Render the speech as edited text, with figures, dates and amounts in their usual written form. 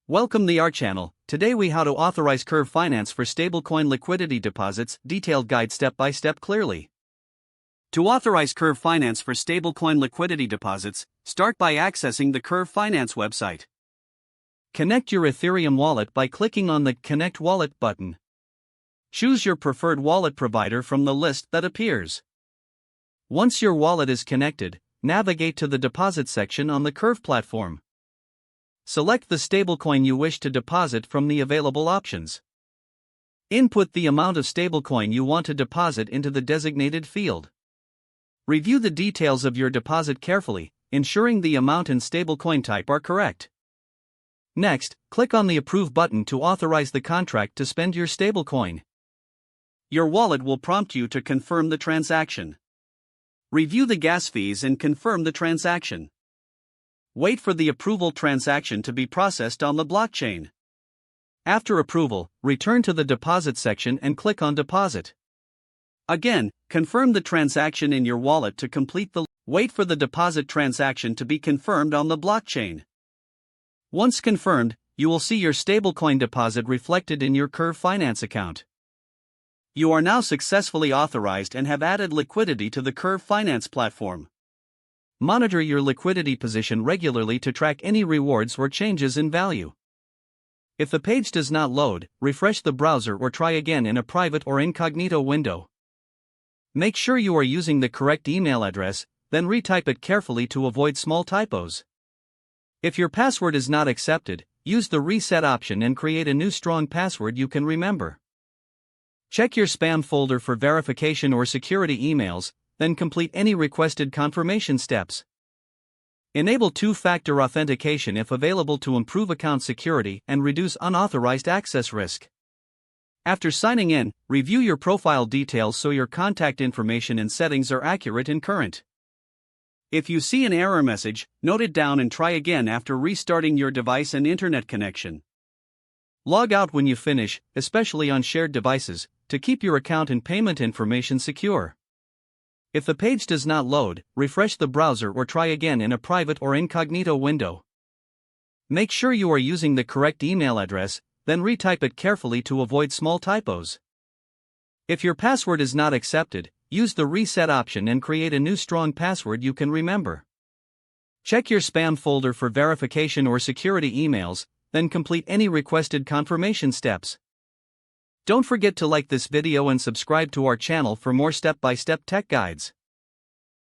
Welcome to our channel. Today we how to authorize Curve Finance for stablecoin liquidity deposits, detailed guide step by step clearly. To authorize Curve Finance for stablecoin liquidity deposits, start by accessing the Curve Finance website. Connect your Ethereum wallet by clicking on the Connect Wallet button. Choose your preferred wallet provider from the list that appears. Once your wallet is connected, navigate to the deposit section on the Curve platform. Select the stablecoin you wish to deposit from the available options. Input the amount of stablecoin you want to deposit into the designated field. Review the details of your deposit carefully, ensuring the amount and stablecoin type are correct. Next, click on the Approve button to authorize the contract to spend your stablecoin. Your wallet will prompt you to confirm the transaction. Review the gas fees and confirm the transaction. Wait for the approval transaction to be processed on the blockchain. After approval, return to the deposit section and click on Deposit. Again, confirm the transaction in your wallet to complete the. Wait for the deposit transaction to be confirmed on the blockchain. Once confirmed, you will see your stablecoin deposit reflected in your Curve Finance account. You are now successfully authorized and have added liquidity to the Curve Finance platform. Monitor your liquidity position regularly to track any rewards or changes in value. If the page does not load, refresh the browser or try again in a private or incognito window. Make sure you are using the correct email address, then retype it carefully to avoid small typos. If your password is not accepted, use the reset option and create a new strong password you can remember. Check your spam folder for verification or security emails, then complete any requested confirmation steps. Enable two-factor authentication if available to improve account security and reduce unauthorized access risk. After signing in, review your profile details so your contact information and settings are accurate and current. If you see an error message, note it down and try again after restarting your device and internet connection. Log out when you finish, especially on shared devices, to keep your account and payment information secure. If the page does not load, refresh the browser or try again in a private or incognito window. Make sure you are using the correct email address, then retype it carefully to avoid small typos. If your password is not accepted, use the reset option and create a new strong password you can remember. Check your spam folder for verification or security emails, then complete any requested confirmation steps. Don't forget to like this video and subscribe to our channel for more step-by-step tech guides.